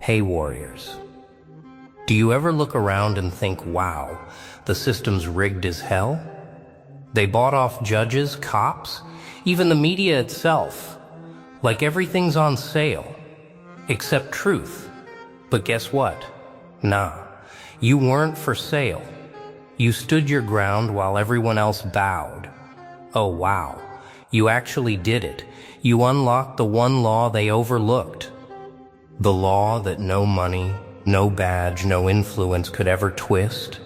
Hey warriors, do you ever look around and think, wow, the system's rigged as hell? They bought off judges, cops, even the media itself. Like everything's on sale, except truth. But guess what? Nah, you weren't for sale. You stood your ground while everyone else bowed. Oh wow, you actually did it. You unlocked the one law they overlooked. The law that no money, no badge, no influence could ever twist.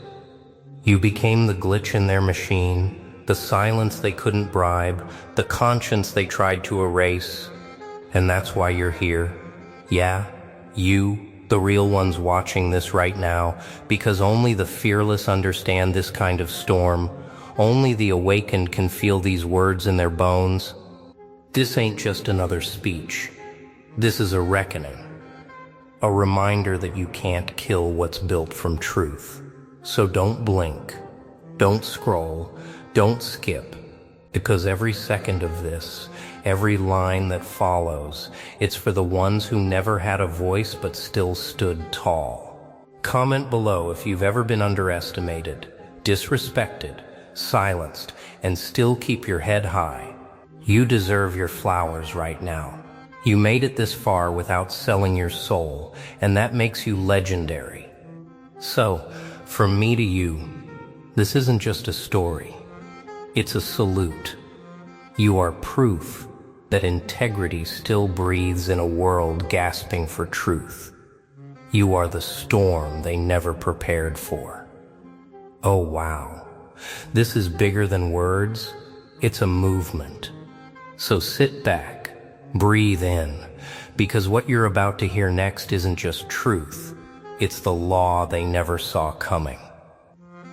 You became the glitch in their machine, the silence they couldn't bribe, the conscience they tried to erase. And that's why you're here. Yeah, you, the real ones watching this right now, because only the fearless understand this kind of storm. Only the awakened can feel these words in their bones. This ain't just another speech. This is a reckoning. A reminder that you can't kill what's built from truth. So don't blink, don't scroll, don't skip, because every second of this, every line that follows, it's for the ones who never had a voice but still stood tall. Comment below if you've ever been underestimated, disrespected, silenced, and still keep your head high. You deserve your flowers right now. You made it this far without selling your soul, and that makes you legendary. So, from me to you, this isn't just a story. It's a salute. You are proof that integrity still breathes in a world gasping for truth. You are the storm they never prepared for. Oh wow, this is bigger than words. It's a movement. So sit back, breathe in, because what you're about to hear next isn't just truth. It's the law they never saw coming.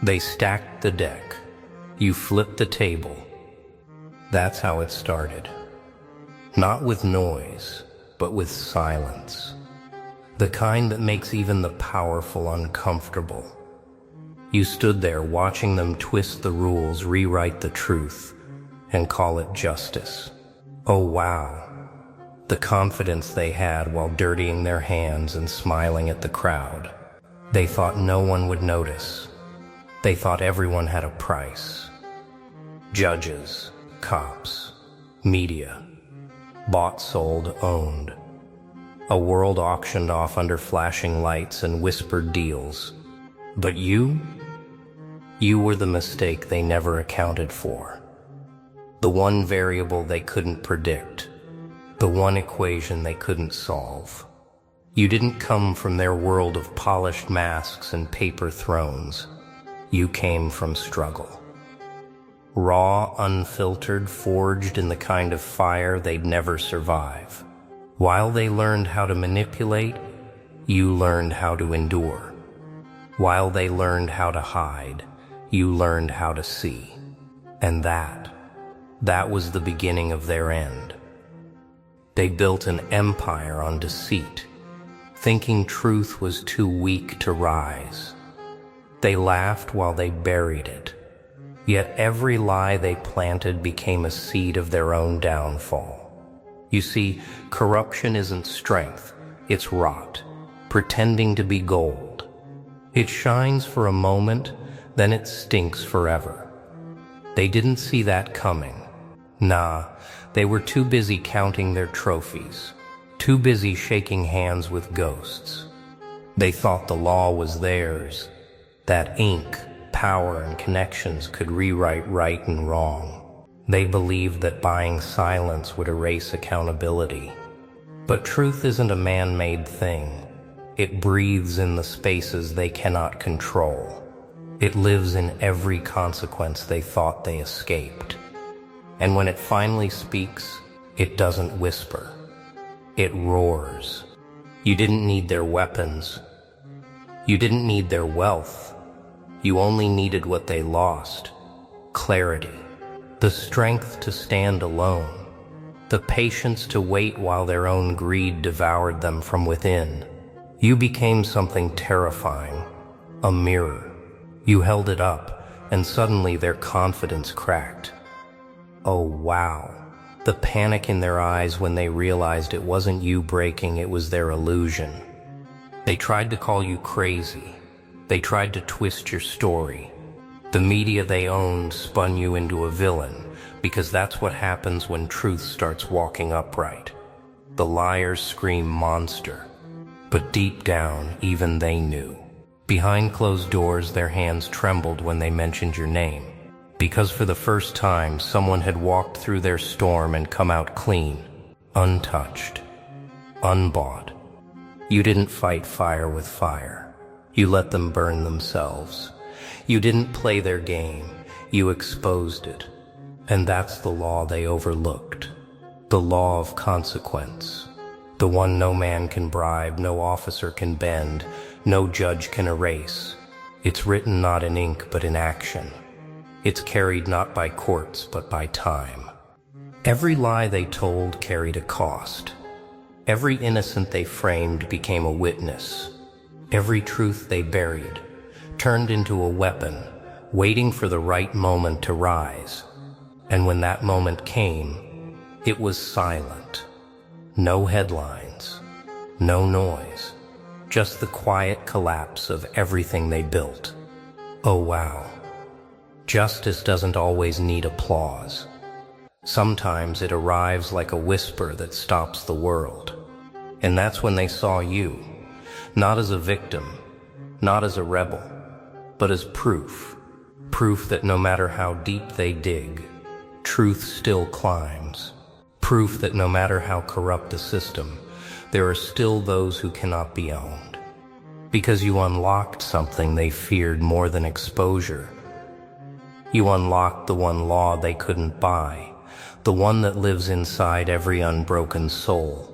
They stacked the deck. You flipped the table. That's how it started. Not with noise, but with silence. The kind that makes even the powerful uncomfortable. You stood there watching them twist the rules, rewrite the truth, and call it justice. Oh wow, the confidence they had while dirtying their hands and smiling at the crowd. They thought no one would notice. They thought everyone had a price. Judges, cops, media, bought, sold, owned. A world auctioned off under flashing lights and whispered deals. But you were the mistake they never accounted for. The one variable they couldn't predict. The one equation they couldn't solve. You didn't come from their world of polished masks and paper thrones. You came from struggle. Raw, unfiltered, forged in the kind of fire they'd never survive. While they learned how to manipulate, you learned how to endure. While they learned how to hide, you learned how to see. And that was the beginning of their end. They built an empire on deceit, thinking truth was too weak to rise. They laughed while they buried it. Yet every lie they planted became a seed of their own downfall. You see, corruption isn't strength, it's rot, pretending to be gold. It shines for a moment, then it stinks forever. They didn't see that coming. Nah, they were too busy counting their trophies, too busy shaking hands with ghosts. They thought the law was theirs, that ink, power, and connections could rewrite right and wrong. They believed that buying silence would erase accountability. But truth isn't a man-made thing. It breathes in the spaces they cannot control. It lives in every consequence they thought they escaped. And when it finally speaks, it doesn't whisper. It roars. You didn't need their weapons. You didn't need their wealth. You only needed what they lost: clarity, the strength to stand alone, the patience to wait while their own greed devoured them from within. You became something terrifying, a mirror. You held it up, and suddenly their confidence cracked. Oh wow, the panic in their eyes when they realized it wasn't you breaking, it was their illusion. They tried to call you crazy. They tried to twist your story. The media they owned spun you into a villain, because that's what happens when truth starts walking upright. The liars scream monster, but deep down, even they knew. Behind closed doors, their hands trembled when they mentioned your name, because for the first time, someone had walked through their storm and come out clean, untouched, unbought. You didn't fight fire with fire. You let them burn themselves. You didn't play their game. You exposed it. And that's the law they overlooked. The law of consequence. The one no man can bribe, no officer can bend, no judge can erase. It's written not in ink but in action. It's carried not by courts but by time. Every lie they told carried a cost. Every innocent they framed became a witness. Every truth they buried turned into a weapon, waiting for the right moment to rise. And when that moment came, it was silent. No headlines, no noise, just the quiet collapse of everything they built. Oh wow. Justice doesn't always need applause. Sometimes it arrives like a whisper that stops the world. And that's when they saw you, not as a victim, not as a rebel, but as proof. Proof that no matter how deep they dig, truth still climbs. Proof that no matter how corrupt the system, there are still those who cannot be owned. Because you unlocked something they feared more than exposure. You unlocked the one law they couldn't buy, the one that lives inside every unbroken soul.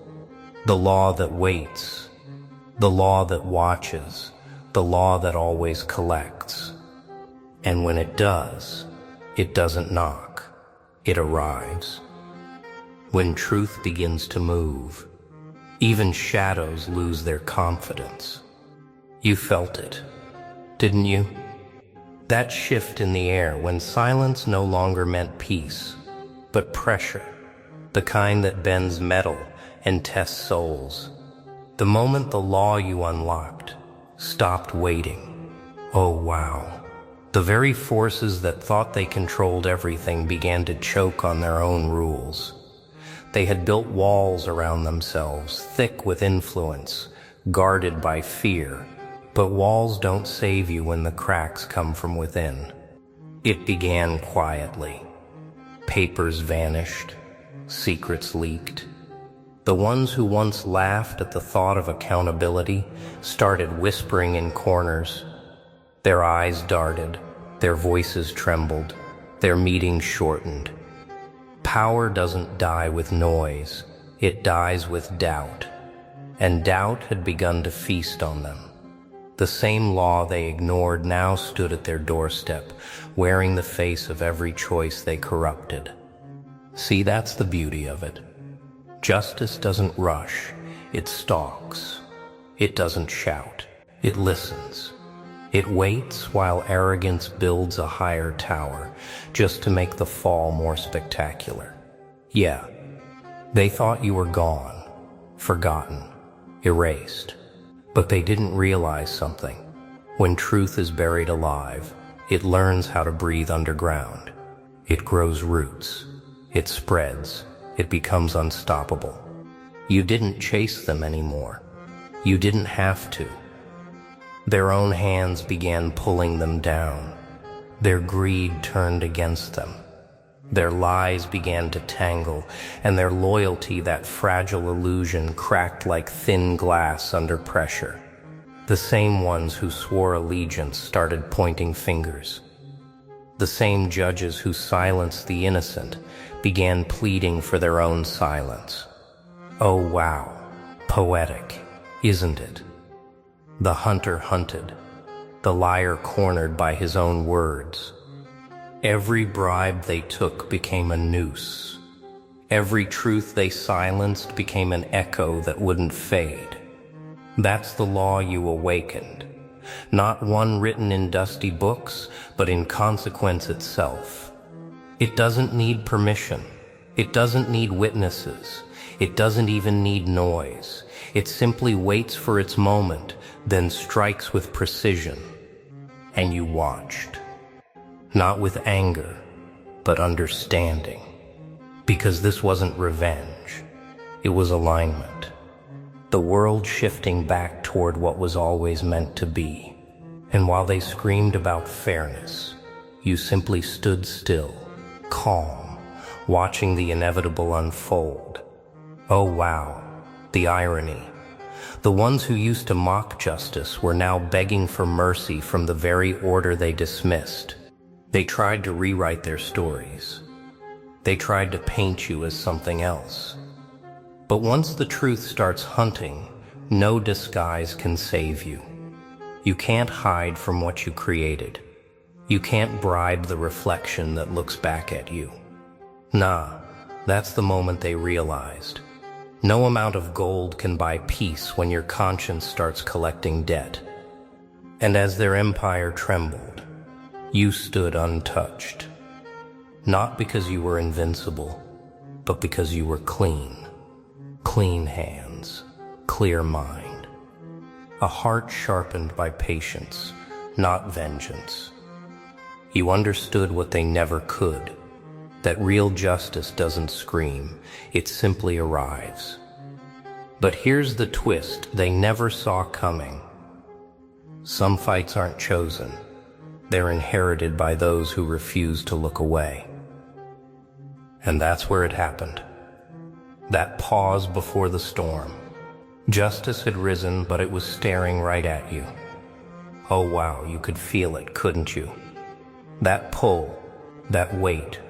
The law that waits, the law that watches, the law that always collects. And when it does, it doesn't knock, it arrives. When truth begins to move, even shadows lose their confidence. You felt it, didn't you? That shift in the air when silence no longer meant peace, but pressure, the kind that bends metal and tests souls. The moment the law you unlocked stopped waiting. Oh wow. The very forces that thought they controlled everything began to choke on their own rules. They had built walls around themselves, thick with influence, guarded by fear. But walls don't save you when the cracks come from within. It began quietly. Papers vanished, secrets leaked. The ones who once laughed at the thought of accountability started whispering in corners. Their eyes darted, their voices trembled, their meetings shortened. Power doesn't die with noise, it dies with doubt. And doubt had begun to feast on them. The same law they ignored now stood at their doorstep, wearing the face of every choice they corrupted. See, that's the beauty of it. Justice doesn't rush, it stalks. It doesn't shout, it listens. It waits while arrogance builds a higher tower, just to make the fall more spectacular. Yeah, they thought you were gone, forgotten, erased. But they didn't realize something. When truth is buried alive, it learns how to breathe underground. It grows roots. It spreads. It becomes unstoppable. You didn't chase them anymore. You didn't have to. Their own hands began pulling them down. Their greed turned against them. Their lies began to tangle, and their loyalty, that fragile illusion, cracked like thin glass under pressure. The same ones who swore allegiance started pointing fingers. The same judges who silenced the innocent began pleading for their own silence. Oh wow, poetic, isn't it? The hunter hunted, the liar cornered by his own words. Every bribe they took became a noose. Every truth they silenced became an echo that wouldn't fade. That's the law you awakened. Not one written in dusty books, but in consequence itself. It doesn't need permission. It doesn't need witnesses. It doesn't even need noise. It simply waits for its moment, then strikes with precision, and you watched. Not with anger, but understanding. Because this wasn't revenge, it was alignment. The world shifting back toward what was always meant to be. And while they screamed about fairness, you simply stood still, calm, watching the inevitable unfold. Oh wow, the irony. The ones who used to mock justice were now begging for mercy from the very order they dismissed. They tried to rewrite their stories. They tried to paint you as something else. But once the truth starts hunting, no disguise can save you. You can't hide from what you created. You can't bribe the reflection that looks back at you. Nah, that's the moment they realized. No amount of gold can buy peace when your conscience starts collecting debt. And as their empire trembled, you stood untouched. Not because you were invincible, but because you were clean. Clean hands, clear mind. A heart sharpened by patience, not vengeance. You understood what they never could, that real justice doesn't scream, it simply arrives. But here's the twist they never saw coming. Some fights aren't chosen. They're inherited by those who refuse to look away. And that's where it happened. That pause before the storm. Justice had risen, but it was staring right at you. Oh wow, you could feel it, couldn't you? That pull, that weight.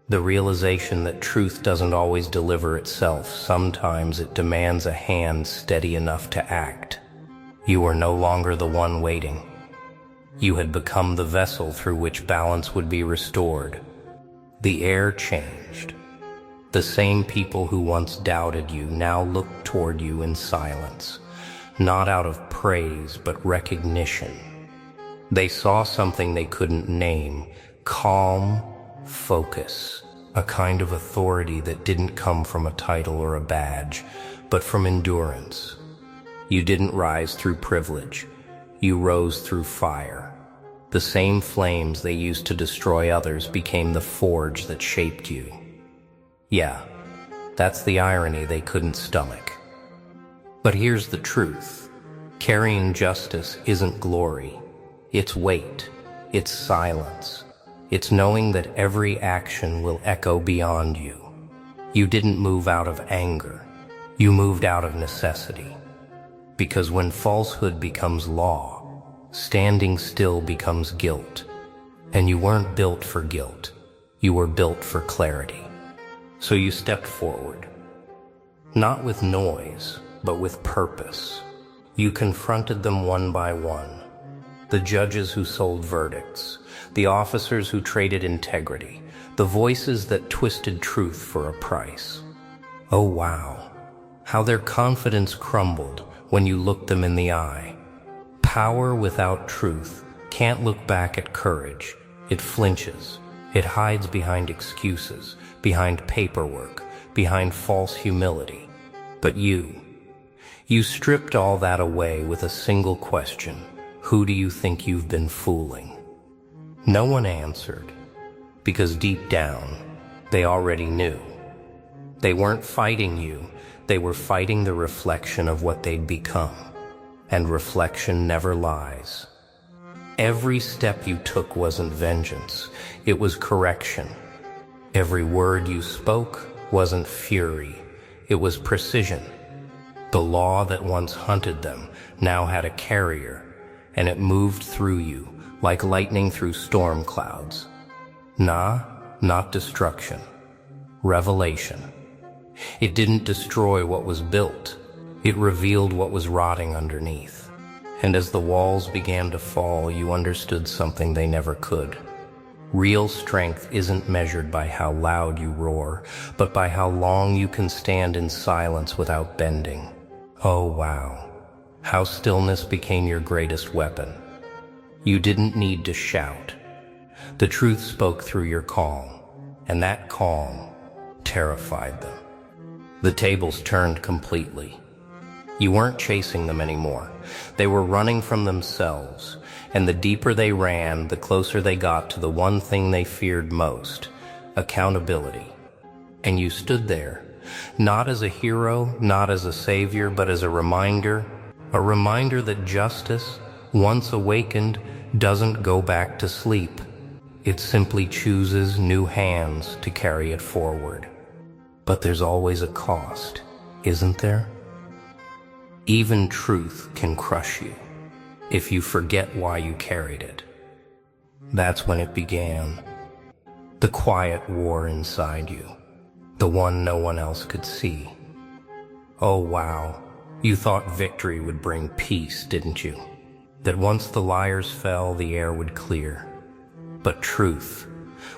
The realization that truth doesn't always deliver itself. Sometimes it demands a hand steady enough to act. You were no longer the one waiting. You had become the vessel through which balance would be restored. The air changed. The same people who once doubted you now looked toward you in silence, not out of praise but recognition. They saw something they couldn't name, calm focus, a kind of authority that didn't come from a title or a badge, but from endurance. You didn't rise through privilege, you rose through fire. The same flames they used to destroy others became the forge that shaped you. Yeah, that's the irony they couldn't stomach. But here's the truth. Carrying justice isn't glory. It's weight. It's silence. It's knowing that every action will echo beyond you. You didn't move out of anger. You moved out of necessity. Because when falsehood becomes law, standing still becomes guilt. And you weren't built for guilt. You were built for clarity. So you stepped forward. Not with noise, but with purpose. You confronted them one by one. The judges who sold verdicts, the officers who traded integrity, the voices that twisted truth for a price. Oh wow, how their confidence crumbled when you looked them in the eye. Power without truth can't look back at courage. It flinches. It hides behind excuses, behind paperwork, behind false humility. But you stripped all that away with a single question. Who do you think you've been fooling? No one answered, because deep down, they already knew. They weren't fighting you, they were fighting the reflection of what they'd become. And reflection never lies. Every step you took wasn't vengeance, it was correction. Every word you spoke wasn't fury, it was precision. The law that once hunted them now had a carrier, and it moved through you like lightning through storm clouds. Nah, not destruction. Revelation. It didn't destroy what was built. It revealed what was rotting underneath. And as the walls began to fall, you understood something they never could. Real strength isn't measured by how loud you roar, but by how long you can stand in silence without bending. Oh wow, how stillness became your greatest weapon. You didn't need to shout. The truth spoke through your calm, and that calm terrified them. The tables turned completely. You weren't chasing them anymore. They were running from themselves, and the deeper they ran, the closer they got to the one thing they feared most: accountability. And you stood there, not as a hero, not as a savior, but as a reminder that justice, once awakened, doesn't go back to sleep. It simply chooses new hands to carry it forward. But there's always a cost, isn't there? Even truth can crush you if you forget why you carried it. That's when it began. The quiet war inside you, the one no one else could see. Oh wow, you thought victory would bring peace, didn't you? That once the liars fell, the air would clear. But truth,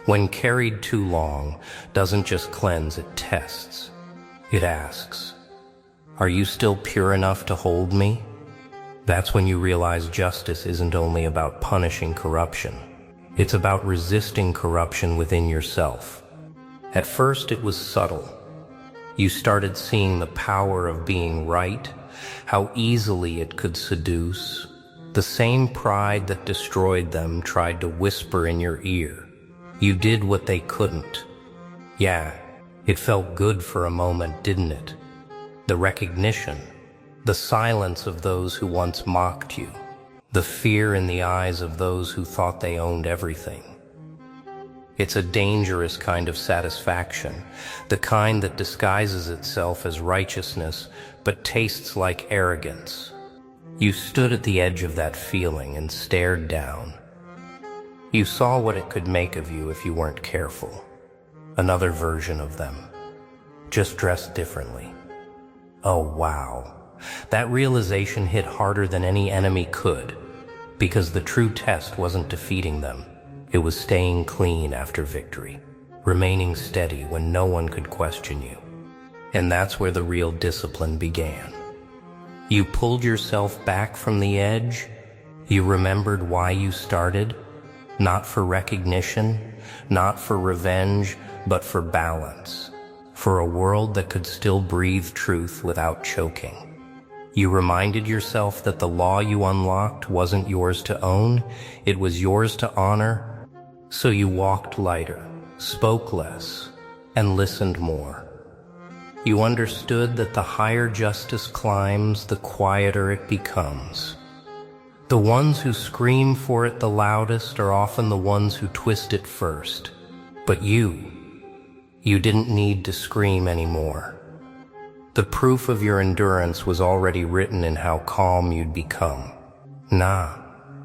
when carried too long, doesn't just cleanse, it tests. It asks, are you still pure enough to hold me? That's when you realize justice isn't only about punishing corruption. It's about resisting corruption within yourself. At first it was subtle. You started seeing the power of being right, how easily it could seduce. The same pride that destroyed them tried to whisper in your ear. You did what they couldn't. Yeah, it felt good for a moment, didn't it? The recognition, the silence of those who once mocked you, the fear in the eyes of those who thought they owned everything. It's a dangerous kind of satisfaction, the kind that disguises itself as righteousness but tastes like arrogance. You stood at the edge of that feeling and stared down. You saw what it could make of you if you weren't careful. Another version of them, just dressed differently. Oh wow, that realization hit harder than any enemy could, because the true test wasn't defeating them. It was staying clean after victory, remaining steady when no one could question you. And that's where the real discipline began. You pulled yourself back from the edge. You remembered why you started, not for recognition, not for revenge, but for balance, for a world that could still breathe truth without choking. You reminded yourself that the law you unlocked wasn't yours to own, it was yours to honor. So you walked lighter, spoke less, and listened more. You understood that the higher justice climbs, the quieter it becomes. The ones who scream for it the loudest are often the ones who twist it first. But you didn't need to scream anymore. The proof of your endurance was already written in how calm you'd become. Nah,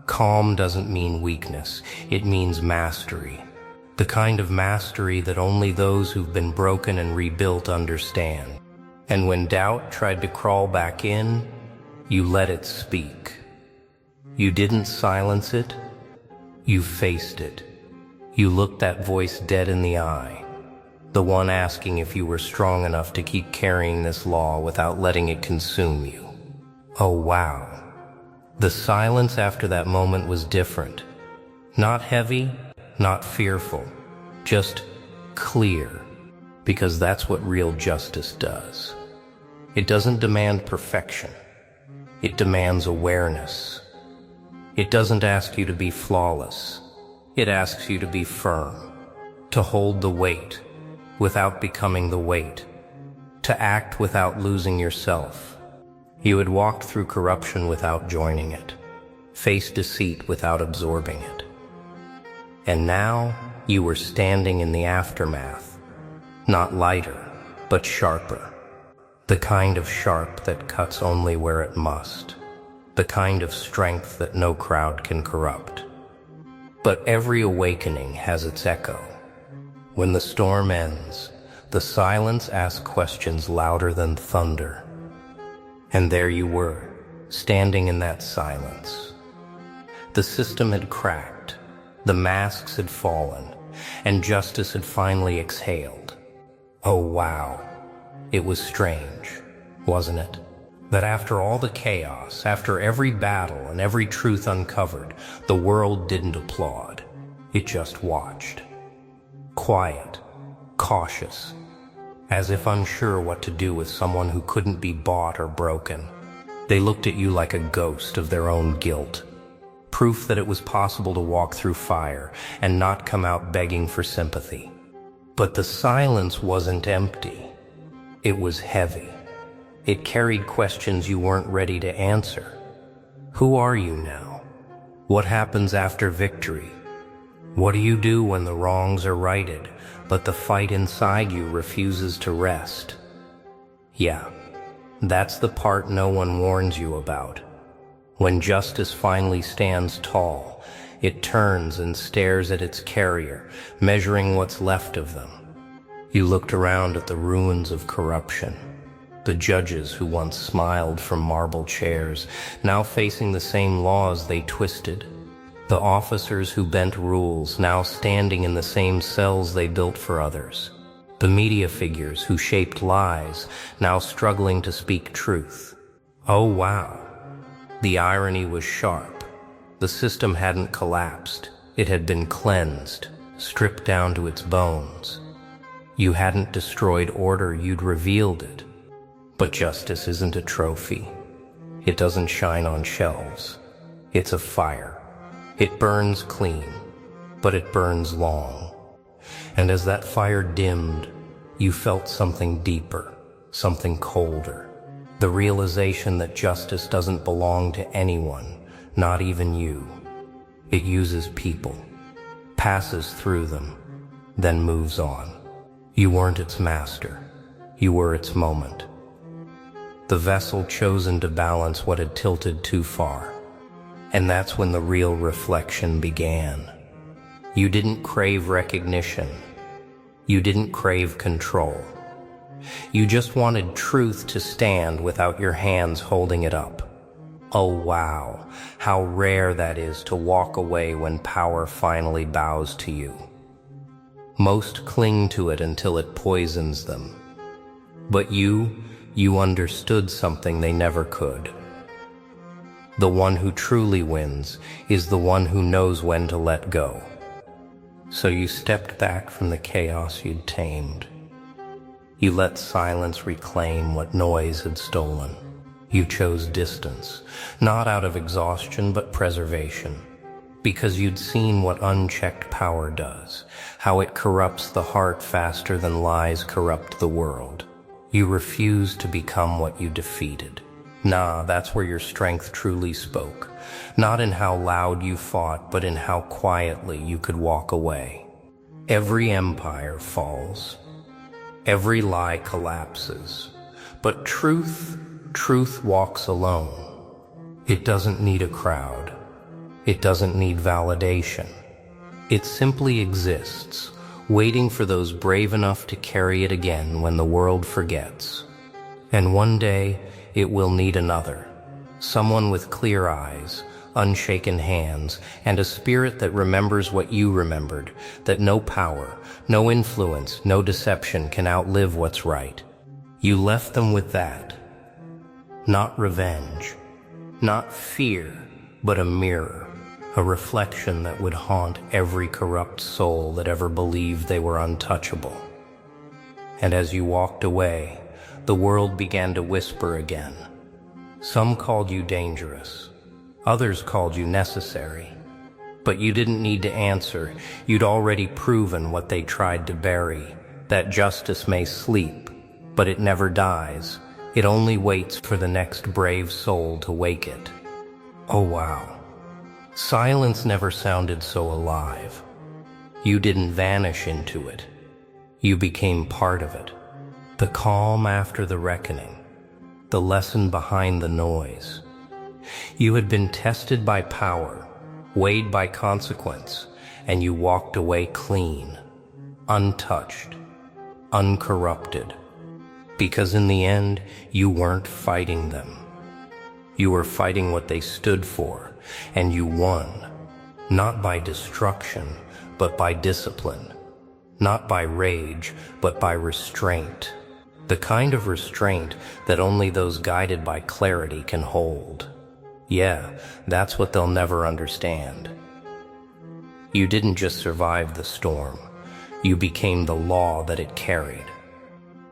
calm doesn't mean weakness, it means mastery. The kind of mastery that only those who've been broken and rebuilt understand. And when doubt tried to crawl back in, you let it speak. You didn't silence it, you faced it. You looked that voice dead in the eye, the one asking if you were strong enough to keep carrying this law without letting it consume you. Oh wow. The silence after that moment was different. Not heavy, not fearful, just clear, because that's what real justice does. It doesn't demand perfection. It demands awareness. It doesn't ask you to be flawless. It asks you to be firm, to hold the weight without becoming the weight, to act without losing yourself. You had walked through corruption without joining it, faced deceit without absorbing it. And now you were standing in the aftermath, not lighter, but sharper. The kind of sharp that cuts only where it must. The kind of strength that no crowd can corrupt. But every awakening has its echo. When the storm ends, the silence asks questions louder than thunder. And there you were, standing in that silence. The system had cracked. The masks had fallen, and justice had finally exhaled. Oh wow, it was strange, wasn't it? That after all the chaos, after every battle and every truth uncovered, the world didn't applaud. It just watched. Quiet, cautious, as if unsure what to do with someone who couldn't be bought or broken. They looked at you like a ghost of their own guilt, proof that it was possible to walk through fire and not come out begging for sympathy. But the silence wasn't empty. It was heavy. It carried questions you weren't ready to answer. Who are you now? What happens after victory? What do you do when the wrongs are righted, but the fight inside you refuses to rest? Yeah, that's the part no one warns you about. When justice finally stands tall, it turns and stares at its carrier, measuring what's left of them. You looked around at the ruins of corruption. The judges who once smiled from marble chairs, now facing the same laws they twisted. The officers who bent rules, now standing in the same cells they built for others. The media figures who shaped lies, now struggling to speak truth. Oh wow. The irony was sharp. The system hadn't collapsed. It had been cleansed, stripped down to its bones. You hadn't destroyed order, you'd revealed it. But justice isn't a trophy. It doesn't shine on shelves. It's a fire. It burns clean, but it burns long. And as that fire dimmed, you felt something deeper, something colder. The realization that justice doesn't belong to anyone, not even you. It uses people, passes through them, then moves on. You weren't its master. You were its moment. The vessel chosen to balance what had tilted too far. And that's when the real reflection began. You didn't crave recognition. You didn't crave control. You just wanted truth to stand without your hands holding it up. Oh wow, how rare that is to walk away when power finally bows to you. Most cling to it until it poisons them. But you understood something they never could. The one who truly wins is the one who knows when to let go. So you stepped back from the chaos you'd tamed. You let silence reclaim what noise had stolen. You chose distance, not out of exhaustion but preservation, because you'd seen what unchecked power does, how it corrupts the heart faster than lies corrupt the world. You refused to become what you defeated. Nah, that's where your strength truly spoke. Not in how loud you fought, but in how quietly you could walk away. Every empire falls. Every lie collapses. But truth walks alone. It doesn't need a crowd. It doesn't need validation. It simply exists, waiting for those brave enough to carry it again when the world forgets. And one day, it will need another. Someone with clear eyes, unshaken hands, and a spirit that remembers what you remembered, that no power, no influence, no deception can outlive what's right. You left them with that. Not revenge, not fear, but a mirror, a reflection that would haunt every corrupt soul that ever believed they were untouchable. And as you walked away, the world began to whisper again. Some called you dangerous. Others called you necessary. But you didn't need to answer. You'd already proven what they tried to bury, that justice may sleep, but it never dies. It only waits for the next brave soul to wake it. Oh wow. Silence never sounded so alive. You didn't vanish into it. You became part of it. The calm after the reckoning. The lesson behind the noise. You had been tested by power, weighed by consequence, and you walked away clean, untouched, uncorrupted. Because in the end, you weren't fighting them. You were fighting what they stood for, and you won. Not by destruction, but by discipline. Not by rage, but by restraint. The kind of restraint that only those guided by clarity can hold. Yeah, that's what they'll never understand. You didn't just survive the storm. You became the law that it carried.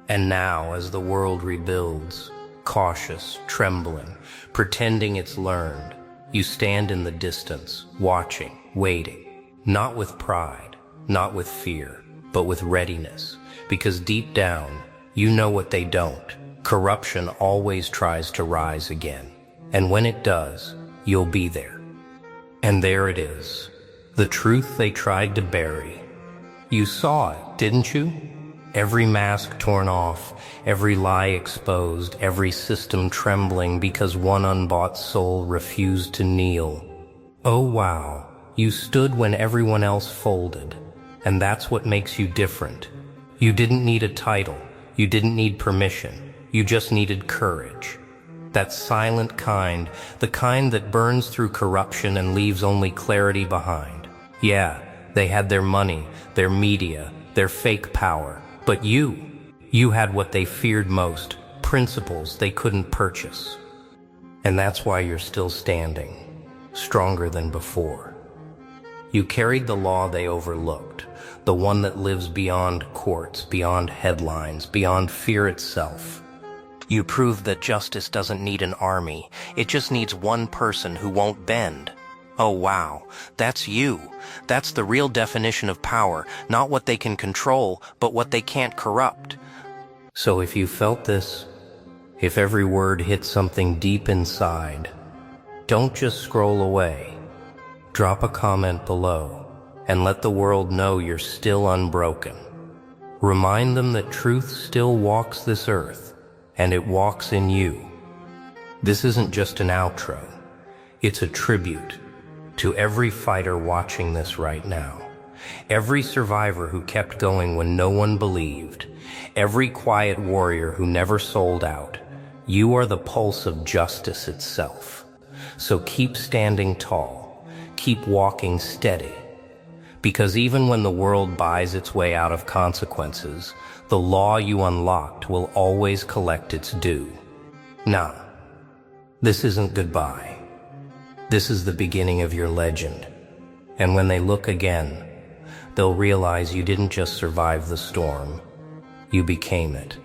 And now, as the world rebuilds, cautious, trembling, pretending it's learned. You stand in the distance, watching, waiting, not with pride, not with fear, but with readiness, because deep down, you know what they don't. Corruption always tries to rise again, and when it does, you'll be there. And there it is, the truth they tried to bury. You saw it, didn't you? Every mask torn off, every lie exposed, every system trembling because one unbought soul refused to kneel. Oh wow, you stood when everyone else folded, and that's what makes you different. You didn't need a title, you didn't need permission, you just needed courage. That silent kind, the kind that burns through corruption and leaves only clarity behind. Yeah, they had their money, their media, their fake power. But you had what they feared most, principles they couldn't purchase. And that's why you're still standing, stronger than before. You carried the law they overlooked, the one that lives beyond courts, beyond headlines, beyond fear itself. You proved that justice doesn't need an army, it just needs one person who won't bend. Oh wow, that's you. That's the real definition of power, not what they can control, but what they can't corrupt. So if you felt this, if every word hit something deep inside, don't just scroll away. Drop a comment below and let the world know you're still unbroken. Remind them that truth still walks this earth, and it walks in you. This isn't just an outro, it's a tribute to every fighter watching this right now, every survivor who kept going when no one believed, every quiet warrior who never sold out. You are the pulse of justice itself. So keep standing tall, keep walking steady, because even when the world buys its way out of consequences, the law you unlocked will always collect its due. Nah, this isn't goodbye. This is the beginning of your legend. And when they look again, they'll realize you didn't just survive the storm, you became it.